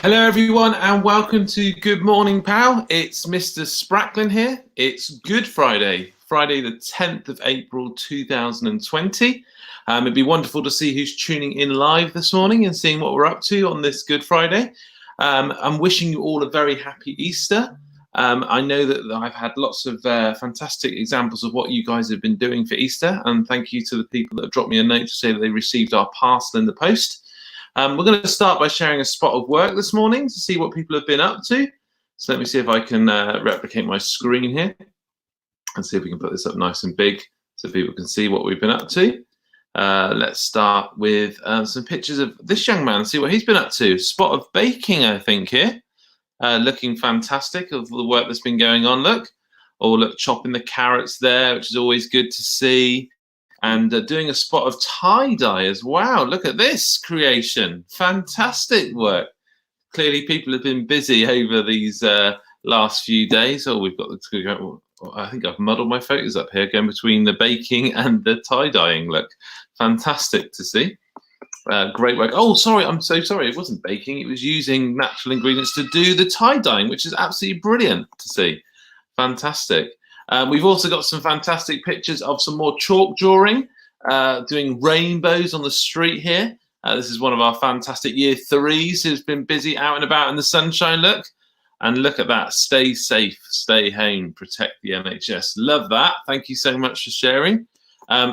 Hello everyone and welcome to Good Morning POW. It's Mr Spracklen here. It's Good Friday, Friday the 10th of April 2020. It'd be wonderful to see who's tuning in live this morning and seeing what we're up to on this Good Friday. I'm wishing you all a very happy Easter. I know that I've had lots of fantastic examples of what you guys have been doing for Easter, and thank you to the people that have dropped me a note to say that they received our parcel in the post. We're going to start by sharing a spot of work this morning to see what people have been up to. So let me see if I can replicate my screen here and see if we can put this up nice and big so people can see what we've been up to. Let's start with some pictures of this young man, see what he's been up to. Spot of baking, I think, here. Looking fantastic of the work that's been going on. Look, chopping the carrots there, which is always good to see. And doing a spot of tie-dye as well. Look at this creation. Fantastic work. Clearly people have been busy over these last few days. Oh, we've got to go. I think I've muddled my photos up here, going between the baking and the tie-dyeing. Look, fantastic to see. Great work. Oh, sorry, I'm so sorry. It wasn't baking. It was using natural ingredients to do the tie-dyeing, which is absolutely brilliant to see. Fantastic. We've also got some fantastic pictures of some more chalk drawing, doing rainbows on the street here. This is one of our fantastic year threes who's been busy out and about in the sunshine. Look, and look at that. Stay safe, stay home, protect the NHS. Love that. Thank you so much for sharing.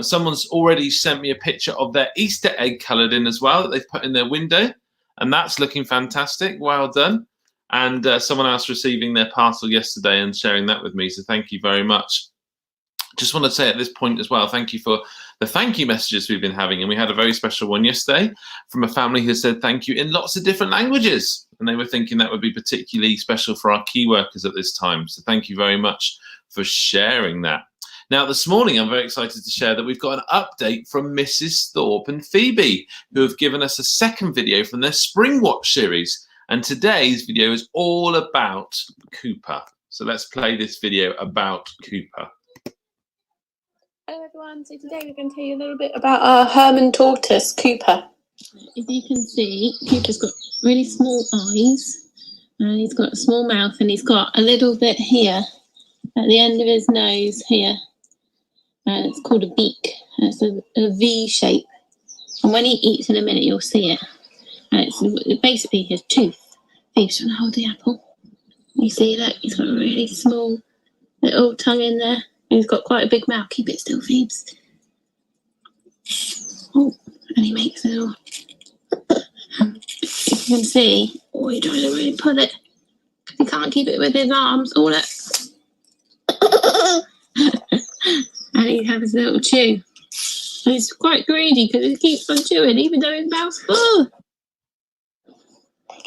Someone's already sent me a picture of their Easter egg coloured in as well that they've put in their window, and that's looking fantastic. Well done. And someone else receiving their parcel yesterday and sharing that with me. So thank you very much. Just want to say at this point as well, thank you for the thank you messages we've been having. And we had a very special one yesterday from a family who said thank you in lots of different languages. And they were thinking that would be particularly special for our key workers at this time. So thank you very much for sharing that. Now, this morning, I'm very excited to share that we've got an update from Mrs. Thorpe and Phoebe, who have given us a second video from their Spring Watch series. And today's video is all about Cooper. So let's play this video about Cooper. Hello everyone, so today we're going to tell you a little bit about our Herman tortoise, Cooper. As you can see, Cooper's got really small eyes, and he's got a small mouth, and he's got a little bit here at the end of his nose here. And it's called a beak. It's a V shape. And when he eats in a minute, you'll see it. And it's basically his tooth. Phoebe's trying to hold the apple. You see, look, he's got a really small little tongue in there. And he's got quite a big mouth. Keep it still, Phoebes. Oh, and he makes a little... You can see, oh, he's trying to really pull it. He can't keep it with his arms. Oh, look. And he has his little chew. And he's quite greedy because he keeps on chewing, even though his mouth's full.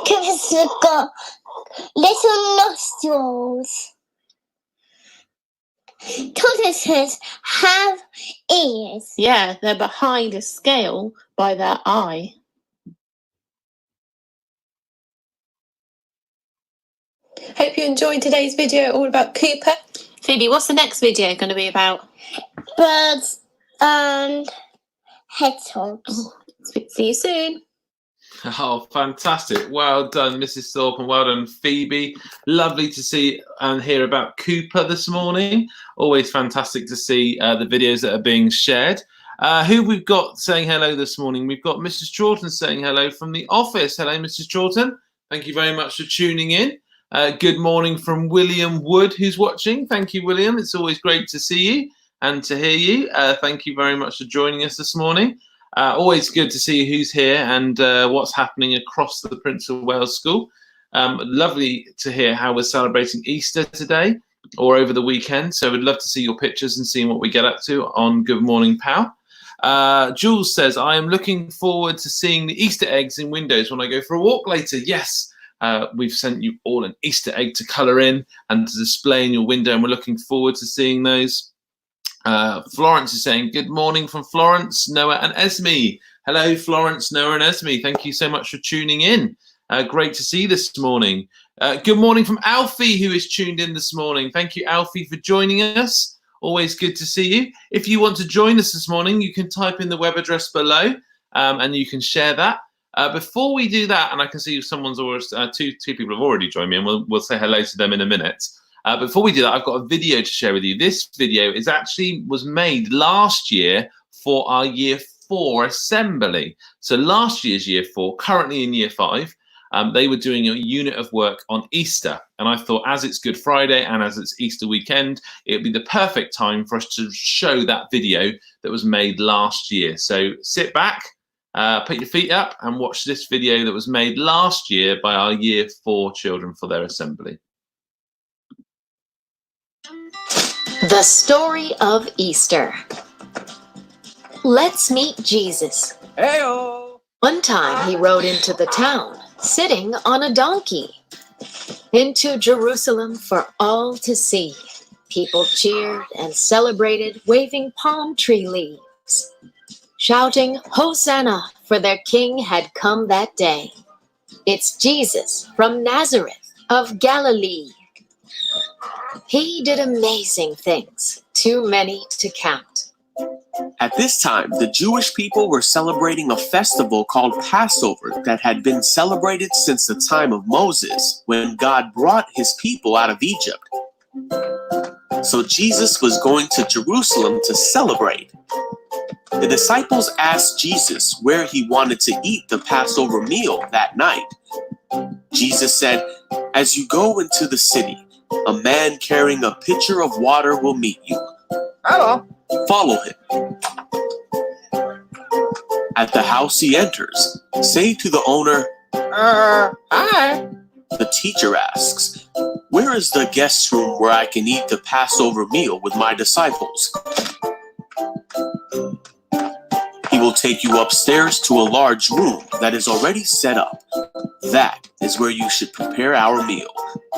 Cooper's got little nostrils. Tortoises have ears. Yeah, they're behind a scale by their eye. Hope you enjoyed today's video all about Cooper. Phoebe, what's the next video going to be about? Birds and hedgehogs. See you soon. Oh, fantastic. Well done, Mrs. Thorpe, and well done, Phoebe. Lovely to see and hear about Cooper this morning. Always fantastic to see the videos that are being shared. Who we've got saying hello this morning? We've got Mrs. Chawton saying hello from the office. Hello, Mrs. Chawton. Thank you very much for tuning in. Good morning from William Wood, who's watching. Thank you, William. It's always great to see you and to hear you. Thank you very much for joining us this morning. Always good to see who's here and what's happening across the Prince of Wales School. Lovely to hear how we're celebrating Easter today or over the weekend. So we'd love to see your pictures and seeing what we get up to on Good Morning POW. Jules says, I am looking forward to seeing the Easter eggs in windows when I go for a walk later. Yes, we've sent you all an Easter egg to colour in and to display in your window, and we're looking forward to seeing those. Florence is saying, good morning from Florence, Noah and Esme. Hello, Florence, Noah and Esme. Thank you so much for tuning in. Great to see you this morning. Good morning from Alfie, who is tuned in this morning. Thank you, Alfie, for joining us. Always good to see you. If you want to join us this morning, you can type in the web address below and you can share that. Before we do that, and I can see someone's already, two people have already joined me, and we'll say hello to them in a minute. Before we do that, I've got a video to share with you. This video was made last year for our Year 4 assembly. So last year's Year 4, currently in Year 5, they were doing a unit of work on Easter. And I thought, as it's Good Friday and as it's Easter weekend, it'd be the perfect time for us to show that video that was made last year. So sit back, put your feet up and watch this video that was made last year by our Year 4 children for their assembly. The story of Easter. Let's meet Jesus. Hey-o! One time he rode into the town, sitting on a donkey. Into Jerusalem for all to see. People cheered and celebrated, waving palm tree leaves, shouting, Hosanna, for their king had come that day. It's Jesus from Nazareth of Galilee. He did amazing things, too many to count. At this time, the Jewish people were celebrating a festival called Passover that had been celebrated since the time of Moses, when God brought his people out of Egypt. So Jesus was going to Jerusalem to celebrate. The disciples asked Jesus where he wanted to eat the Passover meal that night. Jesus said, "As you go into the city, a man carrying a pitcher of water will meet you. Hello. Follow him. At the house he enters, say to the owner, hi." The teacher asks, "Where is the guest room where I can eat the Passover meal with my disciples?" He will take you upstairs to a large room that is already set up. That is where you should prepare our meal.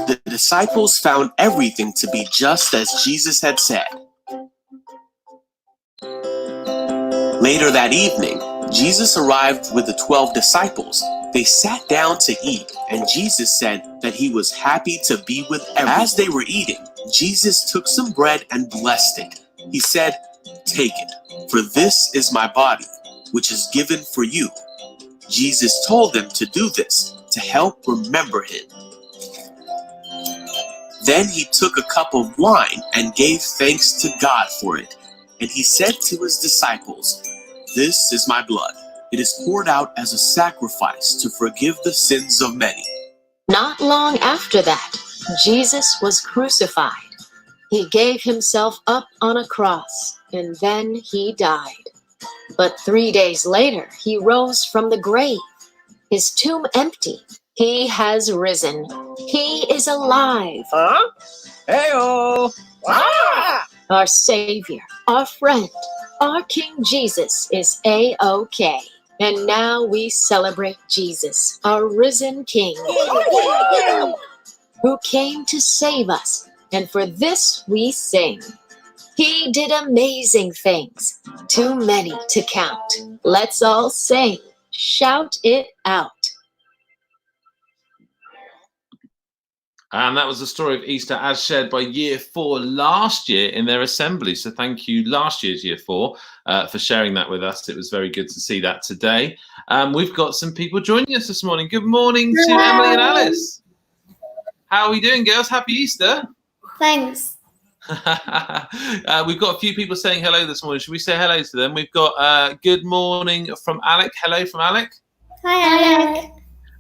The disciples found everything to be just as Jesus had said. Later that evening, Jesus arrived with the 12 disciples. They sat down to eat, and Jesus said that he was happy to be with everyone. As they were eating, Jesus took some bread and blessed it. He said, "Take it, for this is my body, which is given for you." Jesus told them to do this to help remember him. Then he took a cup of wine and gave thanks to God for it. And he said to his disciples, "This is my blood. It is poured out as a sacrifice to forgive the sins of many." Not long after that, Jesus was crucified. He gave himself up on a cross, and then he died. But 3 days later, he rose from the grave, his tomb empty. He has risen. He is alive. Huh? Hey-o! Ah! Our Savior, our friend, our King Jesus is A-OK. And now we celebrate Jesus, our risen King, who came to save us. And for this we sing. He did amazing things, too many to count. Let's all sing, shout it out. And that was the story of Easter as shared by Year 4 last year in their assembly. So thank you, last year's Year 4, for sharing that with us. It was very good to see that today. We've got some people joining us this morning. Good morning to Emily and Alice. How are we doing, girls? Happy Easter. Thanks. We've got a few people saying hello this morning. Should we say hello to them? We've got good morning from Alec. Hello from Alec. Hi, Alec.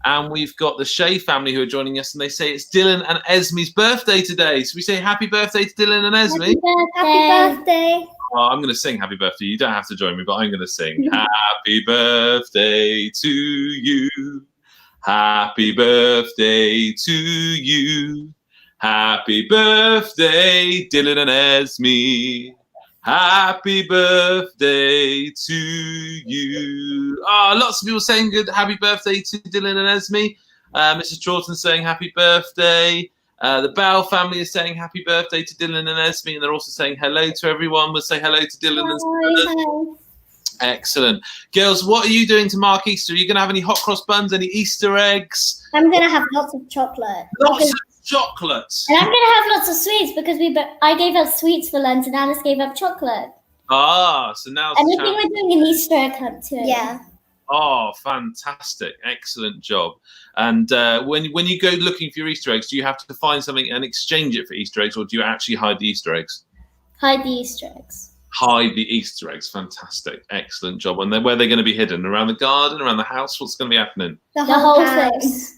And we've got the Shea family who are joining us, and they say it's Dylan and Esme's birthday today. So we say happy birthday to Dylan and Esme. Happy birthday. Oh, I'm going to sing happy birthday. You don't have to join me, but I'm going to sing happy birthday to you. Happy birthday to you. Happy birthday, Dylan and Esme. Happy birthday to you. Oh, lots of people saying good happy birthday to Dylan and Esme. Mrs. Troughton saying happy birthday. The Bell family is saying happy birthday to Dylan and Esme, and they're also saying hello to everyone. We'll say hello to Dylan and Esme. Excellent. Girls, what are you doing to mark Easter? Are you going to have any hot cross buns, any Easter eggs? I'm going to have lots of chocolate. Lots of chocolates. And I'm going to have lots of sweets because I gave up sweets for lunch and Alice gave up chocolate. Ah, so now And I think we're doing an Easter egg hunt too. Yeah. Oh, fantastic. Excellent job. And when you go looking for your Easter eggs, do you have to find something and exchange it for Easter eggs, or do you actually hide the Easter eggs? Hide the Easter eggs. Hide the Easter eggs. Fantastic. Excellent job. And then where are they going to be hidden? Around the garden, around the house? What's going to be happening? The The whole whole house. thing.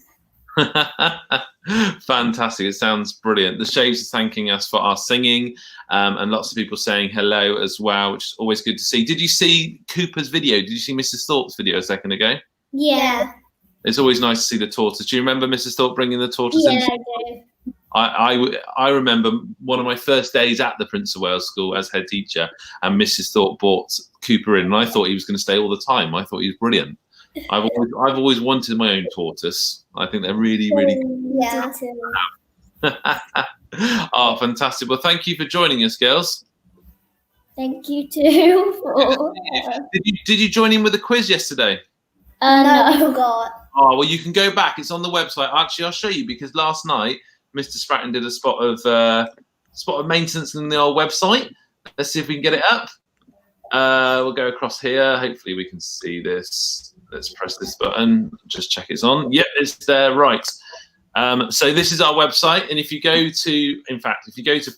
Fantastic. It sounds brilliant. The Shaves is thanking us for our singing, and lots of people saying hello as well, which is always good to see. Did you see Cooper's video? Did you see Mrs. Thorpe's video a second ago? Yeah. It's always nice to see the tortoise. Do you remember Mrs. Thorpe bringing the tortoise in? Yeah, I do. I remember one of my first days at the Prince of Wales School as head teacher, and Mrs. Thorpe brought Cooper in, and I thought he was going to stay all the time. I thought he was brilliant. I've always wanted my own tortoise. I think they're really, really Yeah. oh, fantastic. Well, thank you for joining us, girls. Thank you too. For, Did you join in with the quiz yesterday? No, I no. forgot. Oh, well, you can go back. It's on the website. Actually, I'll show you, because last night Mr. Spracklen did a spot of maintenance on the old website. Let's see if we can get it up. We'll go across here. Hopefully we can see this. Let's press this button. Just check it's on. Yep, it's there. Right. So this is our website, and if you go to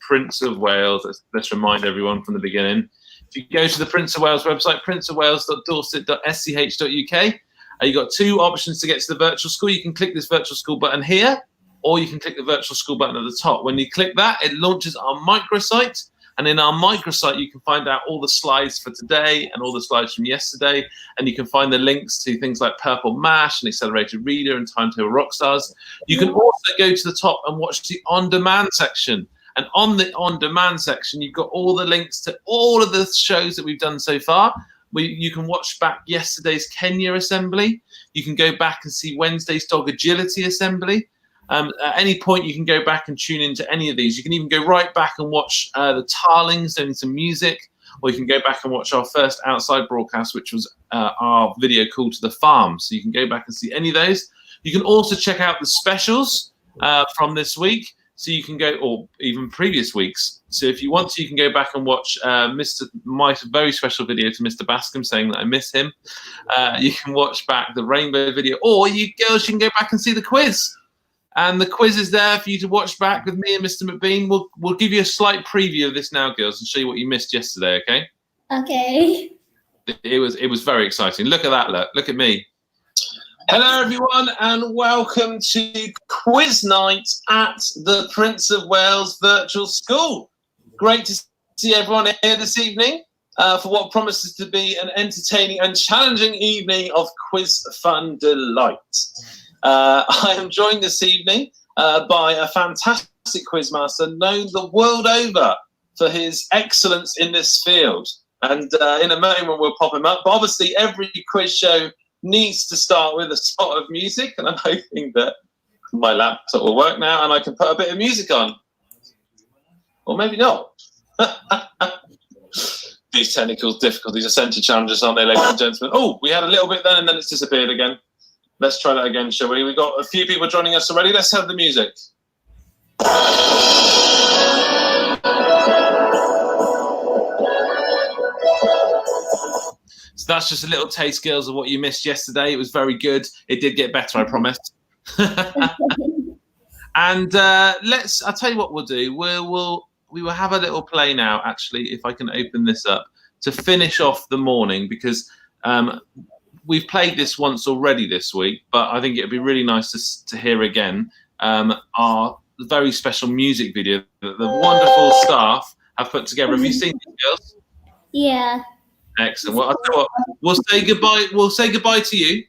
Prince of Wales, let's remind everyone from the beginning. If you go to the Prince of Wales website, princeofwales.dorset.sch.uk, you've got two options to get to the virtual school. You can click this virtual school button here, or you can click the virtual school button at the top. When you click that, it launches our microsite. And in our microsite, you can find out all the slides for today and all the slides from yesterday. And you can find the links to things like Purple Mash and Accelerated Reader and Timetable Rockstars. You can also go to the top and watch the on-demand section. And on the on-demand section, you've got all the links to all of the shows that we've done so far. You can watch back yesterday's Kenya assembly. You can go back and see Wednesday's Dog Agility assembly. At any point, you can go back and tune into any of these. You can even go right back and watch the Tarlings doing some music, or you can go back and watch our first outside broadcast, which was our video called To the Farm. So you can go back and see any of those. You can also check out the specials from this week. So you can go, or even previous weeks. So if you want to, you can go back and watch my very special video to Mr. Bascom saying that I miss him. You can watch back the Rainbow video, or you girls can go back and see the quiz. And the quiz is there for you to watch back with me and Mr. McBean. We'll give you a slight preview of this now, girls, and show you what you missed yesterday, okay? Okay. It was very exciting. Look at that, look at me. Hello, everyone, and welcome to Quiz Night at the Prince of Wales Virtual School. Great to see everyone here this evening for what promises to be an entertaining and challenging evening of quiz fun delight. I am joined this evening by a fantastic quizmaster known the world over for his excellence in this field. And in a moment, we'll pop him up. But obviously, every quiz show needs to start with a spot of music. And I'm hoping that my laptop will work now and I can put a bit of music on. Or maybe not. These technical difficulties are centre challenges, aren't they, ladies and gentlemen? Oh, we had a little bit then and then it's disappeared again. Let's try that again, shall we? We've got a few people joining us already. Let's have the music. So that's just a little taste, girls, of what you missed yesterday. It was very good. It did get better, I promise. And I'll tell you what we'll do. We will have a little play now, actually, if I can open this up, to finish off the morning, because we've played this once already this week, but I think it would be really nice to hear again our very special music video that the wonderful staff have put together. Have you seen it, girls? Yeah. Excellent. Well, I'll tell you what, we'll say goodbye. We'll say goodbye to you,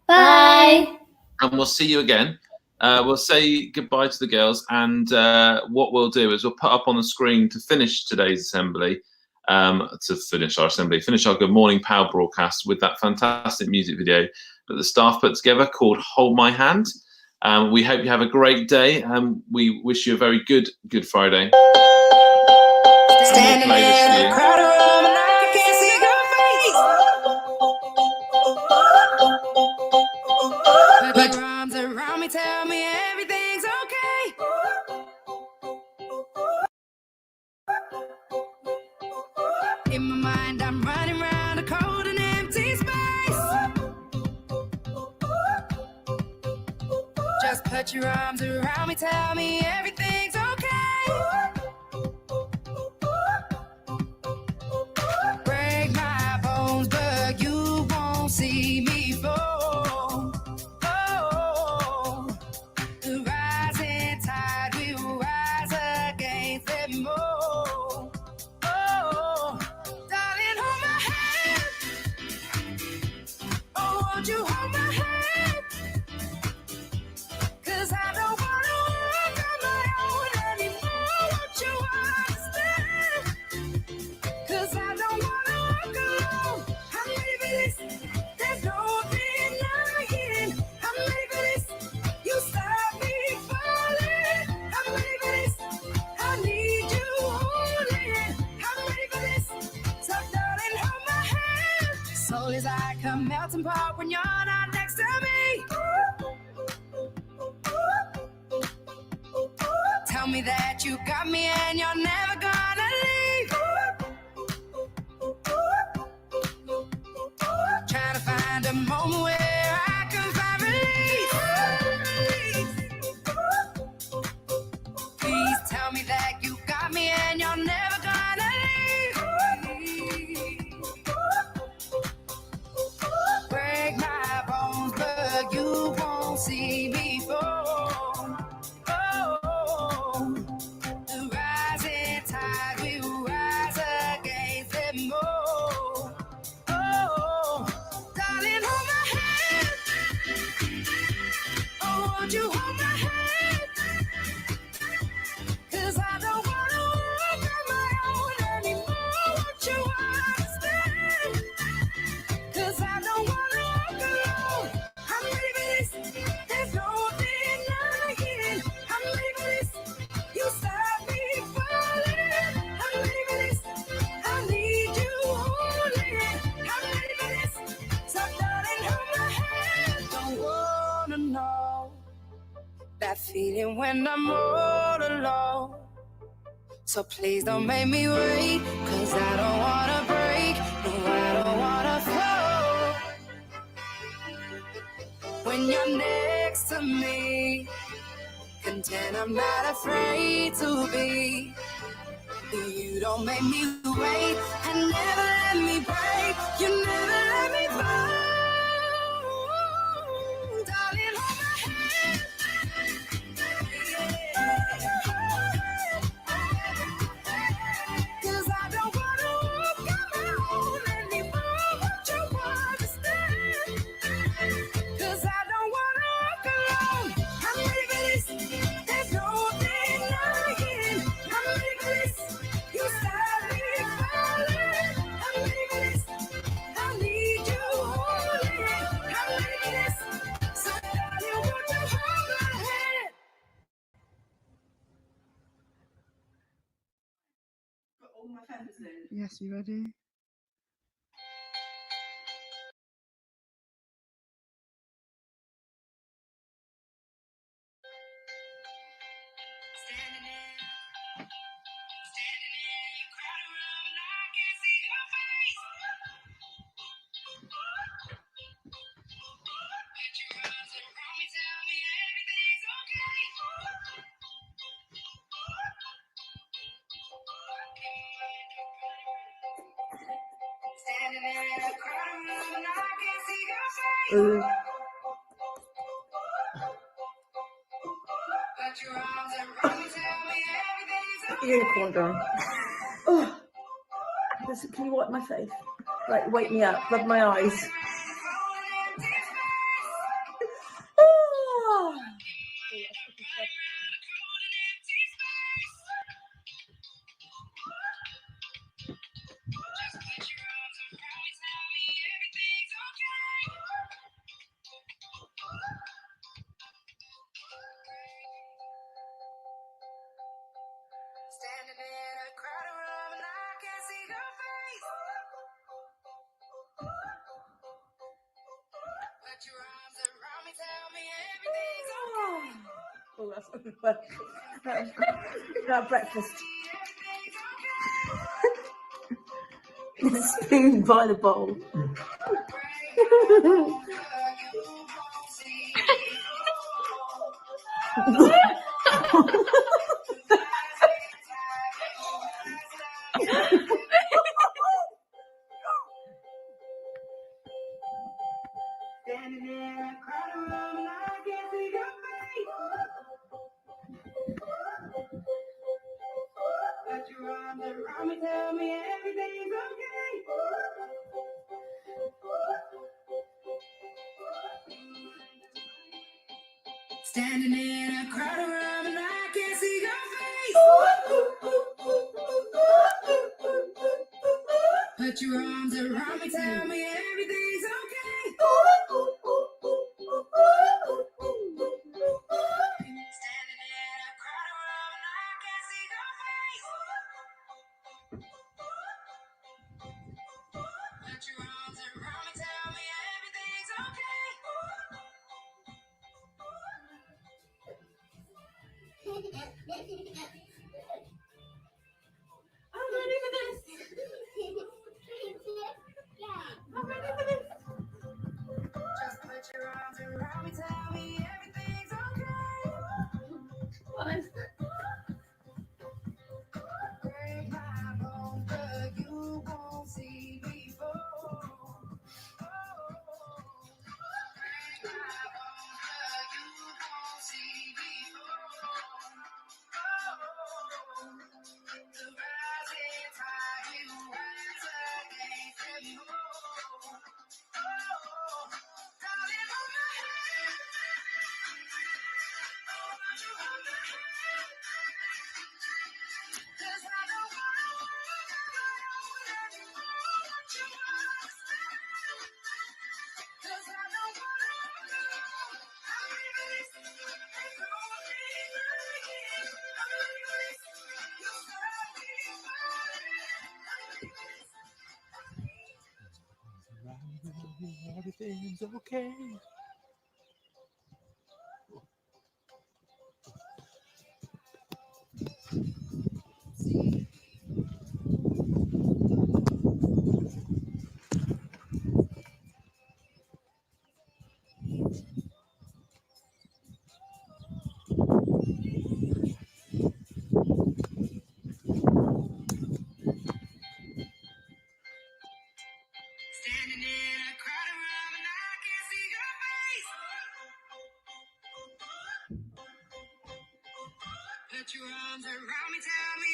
Bye. and we'll see you again. We'll say goodbye to the girls, and what we'll do is we'll put up on the screen to finish today's assembly. Finish our Good Morning POW broadcast with that fantastic music video that the staff put together called Hold My Hand. We hope you have a great day. We wish you a very good Friday. Standing in a crowded room and I can't see your face. Put your arms around me, tell me everything's okay. In my mind, I'm running around a cold and empty space. Just put your arms around me, tell me everything's okay. Break my bones, but you won't see me fall. Oh, the rising tide will rise against them all. Oh, darling, hold my hand. Oh, won't you hold my hand? 'Cause I don't wanna walk on my own anymore. Won't you understand? 'Cause I don't wanna walk alone. I'm ready for this. There's no denying. I'm ready for this. You stop me falling. I'm ready for this. I need you holding. I'm ready for this. So darling, hold my hand. Soul is like a melting pot when you're not next to me. Tell me that you got me and you're never gonna leave. Trying to find a moment where I can find relief. Please tell me that you got me and you're never gonna leave. Break my bones, but you won't see me fall. Oh, the rising tide will rise against them all. Oh, darling, hold my hand. Oh, won't you hold my hand? 'Cause I don't wanna walk on my own anymore. Won't you understand? 'Cause I don't wanna walk alone. I'm ready for this. There's no denying. I'm ready for this. You stop me falling. I'm ready for this. I need you holding. I'm ready for this. So darling, hold my hand. Don't wanna know that feeling when I'm all alone. So please don't make me wait, 'cause I don't wanna break. No, I don't wanna fall. When you're next to me, content I'm not afraid to be. You don't make me wait and never let me break. You never let me fall. Darling, hold my hand. 'Cause I don't wanna walk on my own anymore. Won't you understand? 'Cause I don't wanna walk alone. I'm ready for this. There's no denying. I'm ready for this. You stop me falling. I'm ready for this. I need you holding. I'm ready for this. So darling, won't you hold my hand? Yes, you ready? Standing there, you crowd around and I can't see your face. Put your arms around me, tell me everything's okay. Standing there, you crowd around and I can't see your face. Put your arms around me, tell me everything's okay. Unicorn done. Oh, can you wipe my face? Like, wake me up, rub my eyes. Oh. Standing in a crowded room and I can't see your face. Put your arms around me, tell me everything's okay. Oh, that's breakfast. Spoon by the bowl. Standing there, I cried around and I can't see your face. Got your arms around me, tell me everything's okay. Standing in a crowd around and I can't see your face. Put your arms around me, tell me everything's okay. Standing in a crowd around and I can't see your face. Put your arms around me, tell me everything's okay. I'm ready for this. I'm ready for this. Just put your arms around me, tell me everything's okay. Break my bones, but you won't see me fall. Break my bones, but you won't see me fall. The rising tide will rise against me. Darling, hold my hand. Oh, won't you hold my hand? 'Cause I don't wanna walk on my own anymore. Won't you understand? 'Cause I don't wanna walk alone. I'm ready for this. It's gonna be great. I'm ready for this. You set me falling. Everything's okay. Standing in a crowd around and I can't see your face. Put your arms around me, tell me